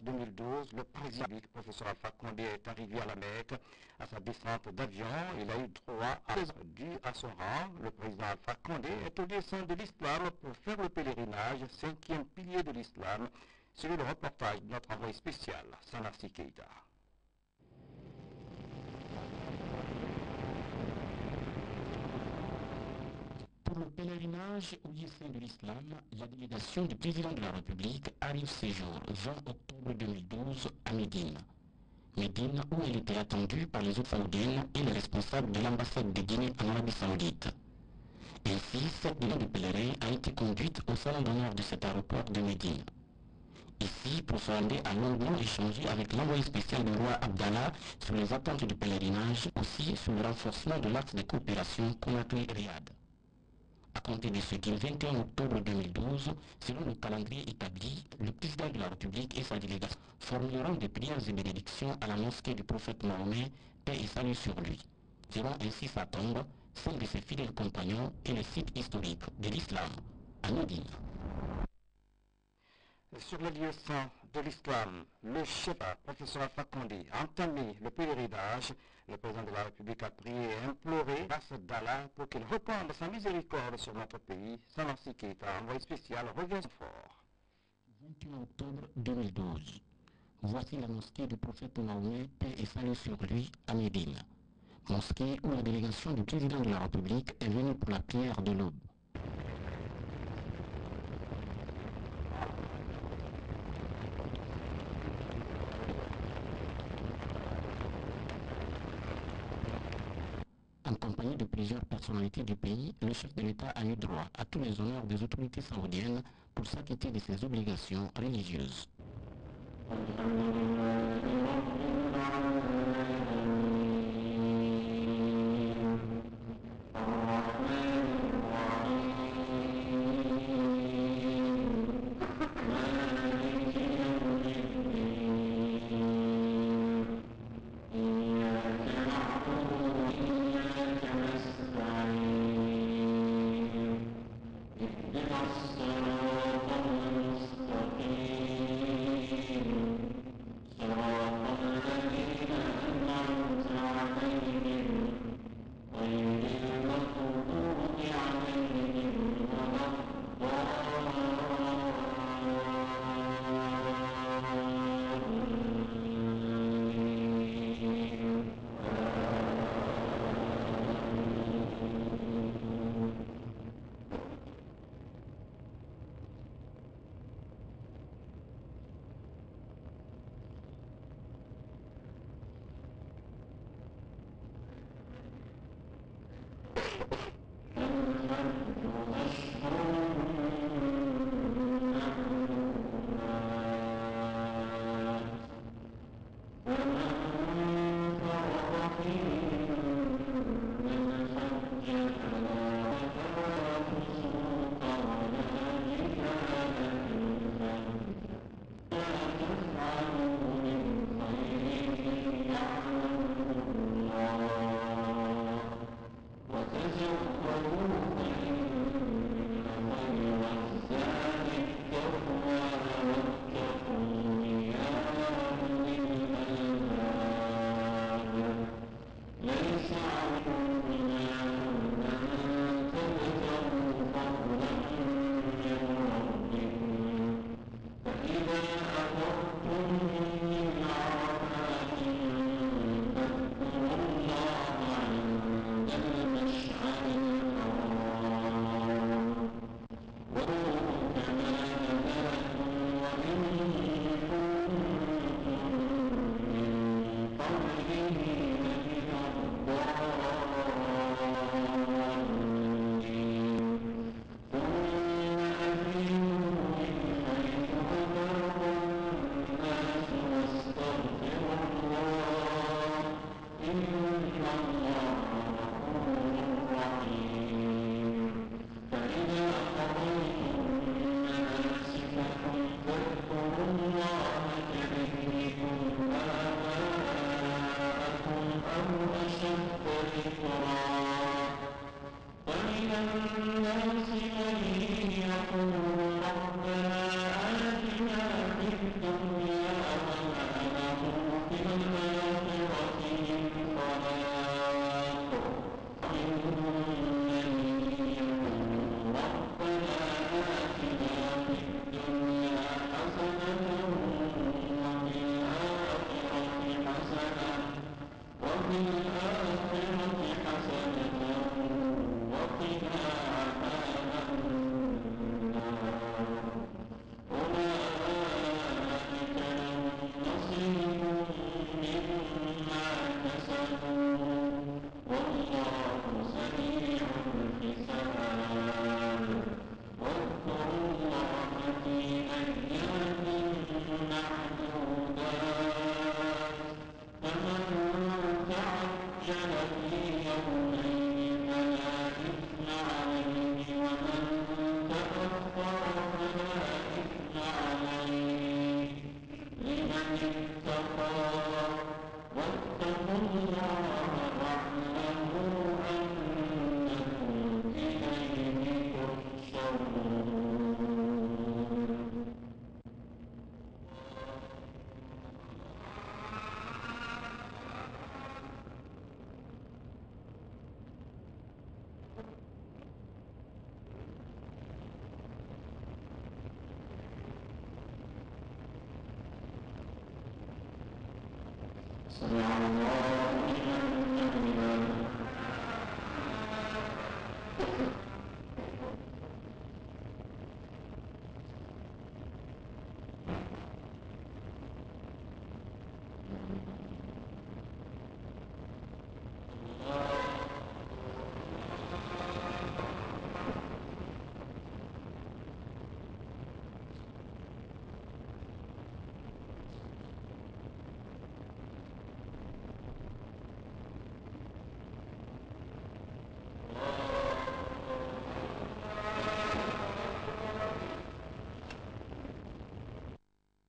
2012, le président, professeur Alpha Condé, est arrivé à la Mecque. À sa descente d'avion, il a eu droit à dû à son rang. Le président Alpha Condé est au dessin de l'islam pour faire le pèlerinage, cinquième pilier de l'islam. C'est le reportage de notre envoyé spécial, Sanassi Keita. Pour le pèlerinage au dessein de l'islam, la délégation du président de la République arrive ce jour, 20 octobre 2012, à Médine. Médine, où elle était attendue par les autres saoudiennes et les responsables de l'ambassade de Guinée en Arabie Saoudite. Ainsi, cette dizaine de pèlerins a été conduite au salon d'honneur de cet aéroport de Médine. Ici, Professeur Andé a longuement échangé avec l'envoyé spécial du roi Abdallah sur les attentes du pèlerinage, aussi sur le renforcement de l'axe de coopération Conakry-Riyad. À compter de ce 21 octobre 2012, selon le calendrier établi, le président de la République et sa délégation formuleront des prières et bénédictions à la mosquée du prophète Mahomet, paix et salut sur lui. Verront ainsi sa tombe, celle de ses fidèles compagnons et le site historique de l'islam, à Médine. Sur le lieu saint de l'islam, le chef, professeur Alpha Condé, a entamé le pèlerinage. Le président de la République a prié et imploré grâce d'Allah pour qu'il répande sa miséricorde sur notre pays. Sanassi Keita, envoyé spécial, revient fort. 21 octobre 2012. Voici la mosquée du prophète Mahomet, paix et salut sur lui, à Médine. Mosquée où la délégation du président de la République est venue pour la prière de l'aube. En compagnie de plusieurs personnalités du pays, le chef de l'État a eu droit à tous les honneurs des autorités saoudiennes pour s'acquitter de ses obligations religieuses. اهدنا الصراط المستقيم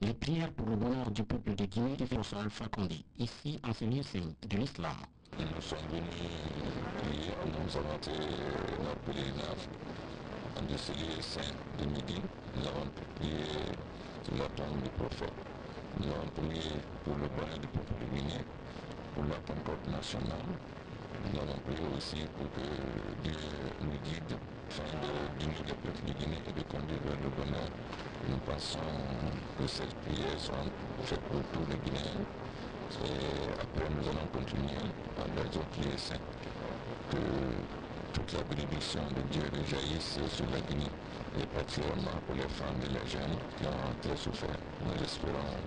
Les prières pour le bonheur du peuple de Guinée qui fait sur Alpha Condé, ici en ce lieu saint de l'islam. Nous sommes venus prier, nous avons fait notre pèlerinage en ce lieu saint de Médine. Nous avons prié sur la tombe du prophète. Nous avons prié pour le bonheur du peuple de Guinée, pour la concorde nationale. Nous avons prié aussi pour que Dieu nous guide afin d'unir le peuple de Guinée et de conduire vers le bonheur. Nous pensons que ces prières sont faites pour tous les Guinéens. Et après, nous allons continuer dans les autres lieux saints. Que toute la bénédiction de Dieu rejaillisse sur la Guinée, et particulièrement pour les femmes et les jeunes qui ont très souffert. Nous espérons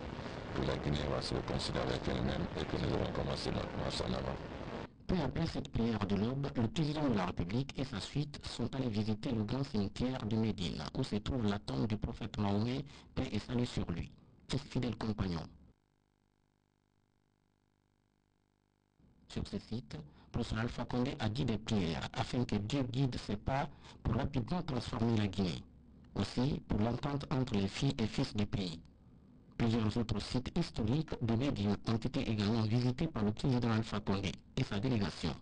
que la Guinée va se réconcilier avec elle-même et que nous allons commencer notre marche en avant. Peu après cette prière de l'aube, le président de la République et sa suite sont allés visiter le grand cimetière de Médine, où se trouve la tombe du prophète Mahomet, paix et salut sur lui, ses fidèles compagnons. Sur ce site, professeur Alpha Condé a dit des prières afin que Dieu guide ses pas pour rapidement transformer la Guinée. Aussi pour l'entente entre les filles et fils du pays. Plusieurs autres sites historiques de Médine ont été également visités par le président Alpha Condé et sa délégation.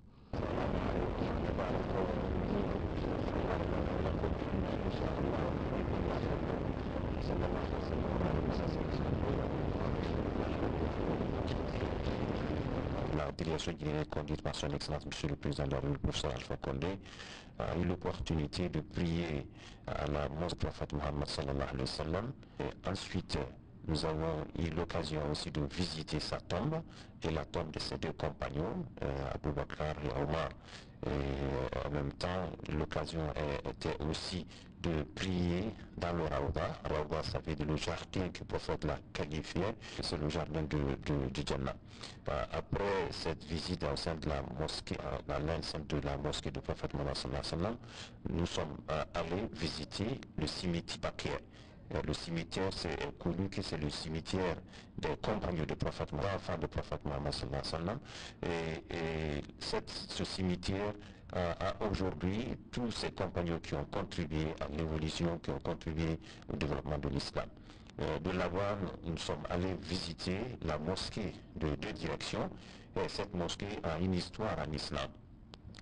La délégation guinéenne conduite par son excellence monsieur le président de la République, professeur Alpha Condé, a eu l'opportunité de prier à la mosquée du prophète Mohammed sallallahu alayhi wa sallam. Et ensuite, nous avons eu l'occasion aussi de visiter sa tombe et la tombe de ses deux compagnons, Abou Bakr et Omar. Et en même temps, l'occasion était aussi de prier dans le Raouda. Raouda, ça veut dire le jardin que le prophète l'a qualifié, c'est le jardin du Jannah. Après cette visite au sein de la mosquée, dans l'enceinte de la mosquée du prophète Mohammed sallallahu alayhi wa sallam, nous sommes allés visiter le cimetière Bakir. Le cimetière, c'est connu que c'est le cimetière des compagnons du prophète Mohammed, enfants du prophète Mohammed sallallahu alayhi wa sallam. Et ce cimetière a aujourd'hui tous ces compagnons qui ont contribué à l'évolution, qui ont contribué au développement de l'islam. De là-bas, nous sommes allés visiter la mosquée de deux directions. Et cette mosquée a une histoire en islam.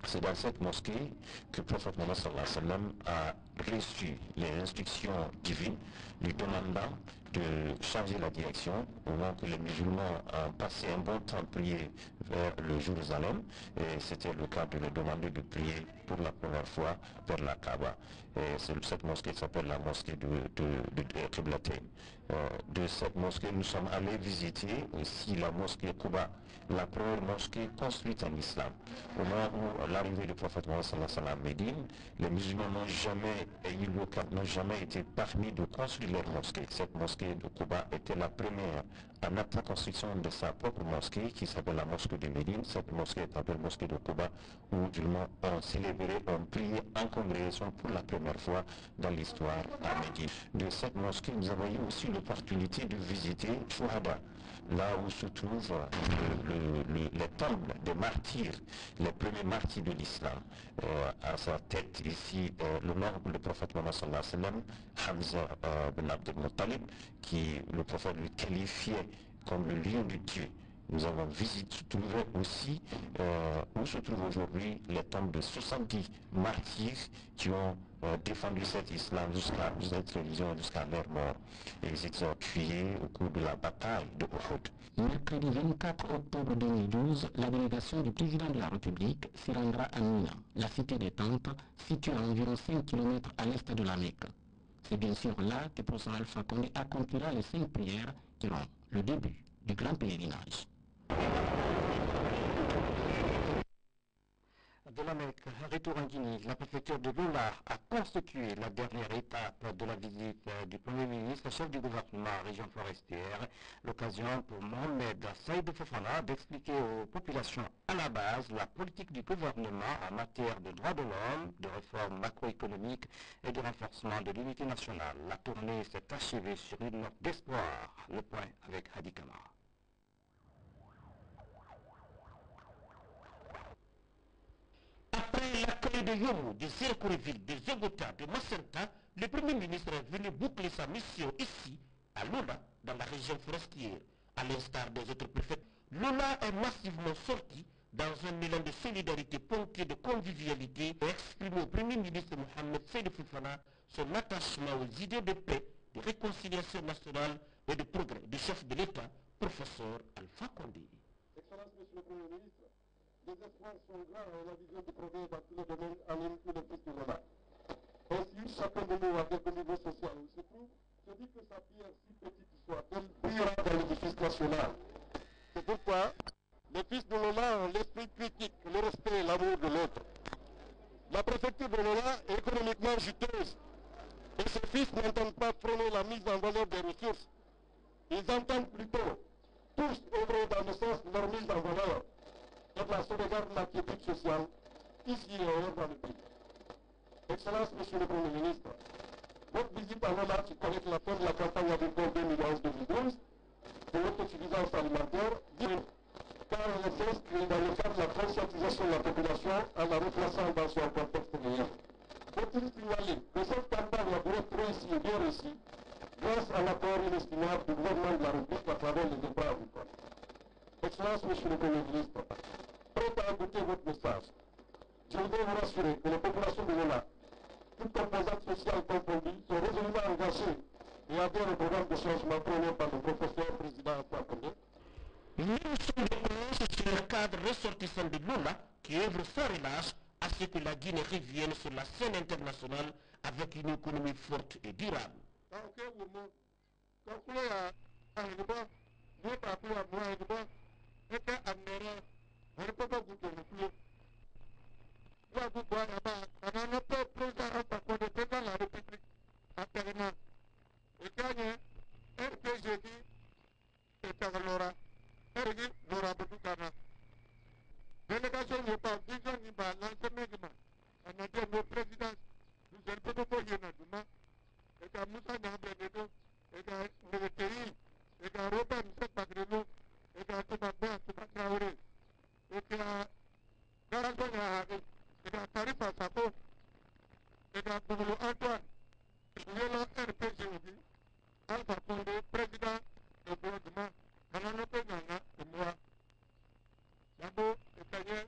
C'est dans cette mosquée que le prophète Mohammed sallallahu alayhi wa sallam a reçu les instructions divines lui demandant de changer la direction au moment que les musulmans ont passé un bon temps prier vers le Jérusalem, et c'était le cas de leur demander de prier pour la première fois vers la Kaaba. Et cette mosquée s'appelle la mosquée de Qiblatain. De cette mosquée, nous sommes allés visiter aussi la mosquée Quba, la première mosquée construite en islam. Au moment où l'arrivée du prophète Mohammed sallallahu alayhi wa sallam à Médine, les musulmans n'ont jamais été permis de construire leur mosquée. Cette mosquée de Quba était la première en la construction de sa propre mosquée qui s'appelle la mosquée de Médine. Cette mosquée est appelée mosquée de Quba, où les musulmans ont célébré, ont prié en congrégation pour la première fois dans l'histoire à Médine. De cette mosquée, nous avons eu aussi l'opportunité de visiter Chouhada, là où se trouvent les tombes des martyrs, les premiers martyrs de l'islam. À sa tête ici, le noble du prophète Mohammed sallallahu alayhi wa sallam, Hamza bin Abdel Muttalib, qui le prophète lui qualifiait comme le lieu de Dieu. Nous avons trouvé aussi où se trouvent aujourd'hui les tombes de 70 martyrs qui ont défendu cet islam cette religion jusqu'à leur mort. Et ils étaient tués au cours de la bataille de Uhud. Mercredi 24 octobre 2012, la délégation du président de la République s'y rendra à Mina, la cité des tentes, située à environ 5 km à l'est de la Mecque. C'est bien sûr là que professeur Alpha Condé accomplira les 5 prières qui seront le début du grand pèlerinage. De la Mecque, retour en Guinée, la préfecture de Lola a constitué la dernière étape de la visite du Premier ministre, chef du gouvernement région forestière, l'occasion pour Mohamed Saïd Fofana d'expliquer aux populations à la base la politique du gouvernement en matière de droits de l'homme, de réformes macroéconomiques et de renforcement de l'unité nationale. La tournée s'est achevée sur une note d'espoir. Le point avec Hadi Kamara. Après l'accueil de Yomo, de Zirkoureville, de Zogota, de Massenta, le Premier ministre est venu boucler sa mission ici, à Lola, dans la région forestière. À l'instar des autres préfets, Lola est massivement sorti dans un élan de solidarité ponctué de convivialité et exprime au Premier ministre Mohamed Saïd Fofana son attachement aux idées de paix, de réconciliation nationale et de progrès du chef de l'État, professeur Alpha Condé. Excellence, Monsieur le Premier ministre, les espoirs sont grands et la vision du progrès dans tous les domaines anime tous les fils de Lola. Ainsi, chacun de nous, à quelque niveau social où il se trouve, se dit que sa pierre, si petite soit-elle, brillera dans l'édifice national. C'est pourquoi les fils de Lola ont l'esprit critique, le respect et l'amour de l'autre. La préfecture de Lola est économiquement juteuse et ses fils n'entendent pas freiner la mise en valeur des ressources. Ils entendent plutôt tous œuvrer dans le sens de leur mise en valeur et de la sauvegarde de la quiétude sociale, ici et ailleurs dans le pays. Excellence, Monsieur le Premier ministre, votre visite à Lola qui connaît la fin de la campagne agricole 2011-2012 de l'autosuffisance alimentaire, car elle s'inscrit dans le cadre de la conscientisation de la population en la replaçant dans son contexte réel. Faut-il signaler que cette campagne a pu être réussie et bien réussie grâce à l'apport inestimable du gouvernement de la République à travers les débats agricoles. Excellence, Monsieur le Premier ministre, prêt à écouter votre message, je voudrais vous rassurer que les populations de Lola, toutes composantes sociales confondues, sont résolument engagées et adhèrent au programme de changement prôné par le professeur président Alpha Condé. Nous sommes de cause sur le cadre ressortissant de Lola qui œuvre sans relâche à ce que la Guinée revienne sur la scène internationale avec une économie forte et durable. Délégation n'est pas vision ni pas l'ensemble on a dit nos présidents nous allons pas beaucoup y en a et qu'à Moussa Nyambé et qu'à Névétéi et qu'à Robert Moussa Padreno et qu'à Toubabé Toubabé Traoré et qu'à Garanto Nyahari et qu'à Tarifa Sako et qu'à Bougolo Antoine Yelo RPGOD Alpha Condé président du gouvernement Mananope Nyanga et moi d'abord c'est-à-dire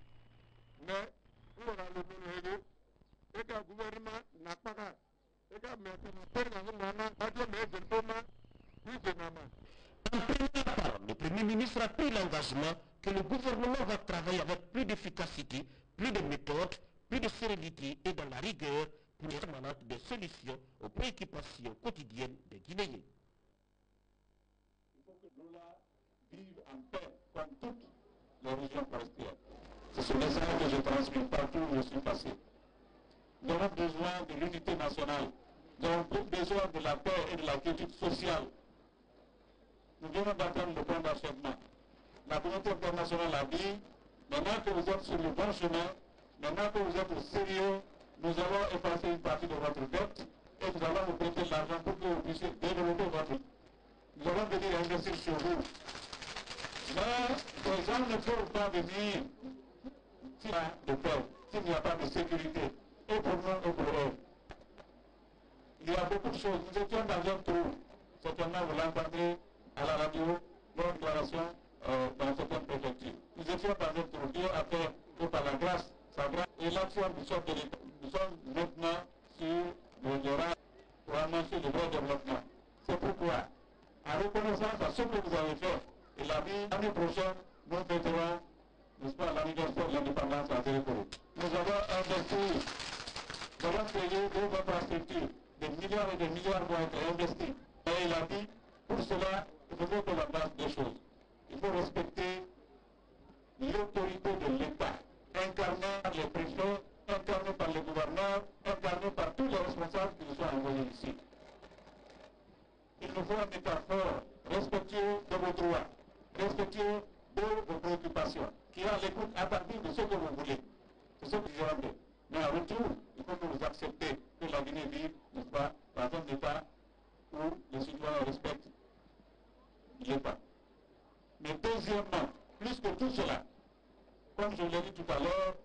mais pour le monde et que le gouvernement n'a pas et que le Premier ministre a pris l'engagement que le gouvernement va travailler avec plus d'efficacité, plus de méthode, plus de sérénité et dans la rigueur pour les permanentes des solutions aux préoccupations quotidiennes des Guinéens. Il faut que Lola vive en paix comme toutes les régions forestières. C'est ce message que je transmets partout où je suis passé. Nous avons besoin de l'unité nationale. Nous avons besoin de la paix et de la quiétude sociale. Nous venons d'atteindre le point d'achèvement. La communauté internationale a dit, maintenant que vous êtes sur le bon chemin, maintenant que vous êtes sérieux, nous allons effacer une partie de votre dette et nous allons vous prêter l'argent pour que vous puissiez développer votre vie. Nous allons venir investir sur vous. Mais les gens ne peuvent pas venir s'il y a de paix, s'il n'y a pas de sécurité, et pour nous et pour eux. Il y a beaucoup de choses. Nous étions dans un trou. Certainement, vous l'entendez à la radio. leur déclaration dans certaines préfectures. Nous étions dans notre Dieu a fait que par la grâce, sa grâce et l'action du chef de l'État. Nous sommes maintenant sur le rail pour annoncer le vrai développement. C'est pourquoi, en reconnaissance à ce que vous avez fait, et l'année prochaine, nous fêterons, n'est-ce pas, l'anniversaire de l'indépendance à Zérékoro. Nous avons investi, nous avons créé deux infrastructures, des milliards et des milliards vont être investis. Et il a dit, pour cela, il faudrait que l'on fasse deux choses. Il faut respecter l'autorité de l'État, incarnée par les préfets, incarnée par les gouverneurs, incarnée par tous les responsables qui nous sont envoyés ici. Il nous faut un État fort, respectueux de vos droits, respectueux de vos préoccupations, qui est à l'écoute attentive de ce que vous voulez. C'est ce que je dirais. Mais en retour, il faut que vous acceptez que la Guinée vive, n'est-ce pas, dans un État où les citoyens respectent l'État. Mais deuxièmement, plus que tout cela, comme je l'ai dit tout à l'heure,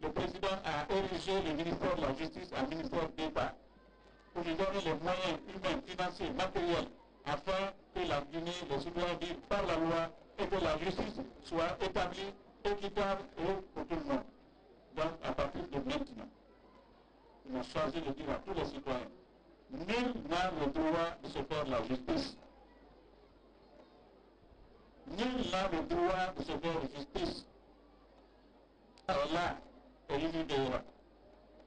le président a érigé le ministère de la Justice en ministère d'État pour lui donner les moyens humains, financiers, matériels, afin que la Guinée, les citoyens vivent par la loi et que la justice soit établie, équitable et pour tout le monde. Donc, à partir de maintenant, nous avons choisi de dire à tous les citoyens, nul n'a le droit de se faire la justice. Nul n'a le droit de se faire justice. Allah est l'univers.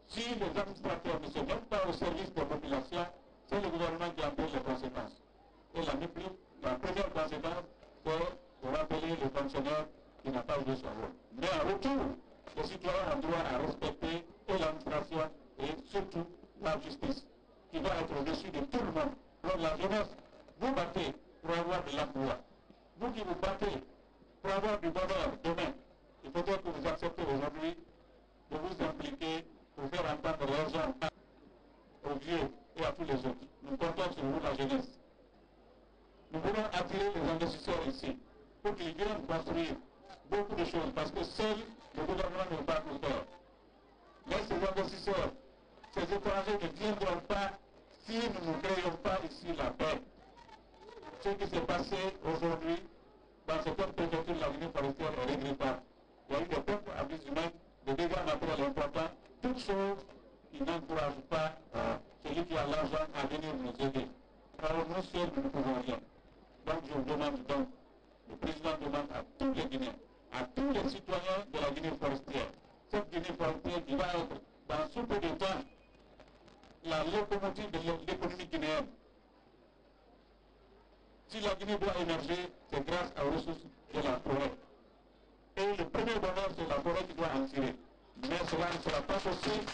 Si les administrateurs ne se mettent pas au service des populations, c'est le gouvernement qui en paie les conséquences. Et la première conséquence, c'est de rappeler le fonctionnaire qui n'a pas joué son rôle. Mais en retour, les citoyens ont droit à respecter et l'administration et surtout la justice, qui va être au-dessus de tout le monde. Donc la jeunesse, vous battez pour avoir de l'emploi. Vous qui vous battez pour avoir du bonheur demain, il faudrait que vous acceptez aujourd'hui de vous impliquer pour faire entendre l'argent aux vieux et à tous les autres. Nous comptons sur vous, la jeunesse. Nous voulons attirer les investisseurs ici pour qu'ils viennent construire beaucoup de choses parce que seul le gouvernement ne peut pas tout faire. Mais ces investisseurs, ces étrangers ne viendront pas si nous ne créons pas ici la paix. Ce qui s'est passé aujourd'hui dans certaines préfectures de la Guinée forestière est regrettable. Il y a eu des peuples à vie humaine, des dégâts matériels importants, toutes choses qui n'encouragent pas celui qui a l'argent à venir nous aider. Alors nous seuls, nous ne pouvons rien. Donc je demande donc, le président demande à tous les Guinéens, à tous les citoyens de la Guinée forestière, cette Guinée forestière qui va être dans sous peu de temps la locomotive de l'économie guinéenne. Si la Guinée doit émerger, c'est grâce aux ressources de la forêt. Et le premier bonheur, c'est la forêt qui doit en tirer. Mais cela ne sera pas possible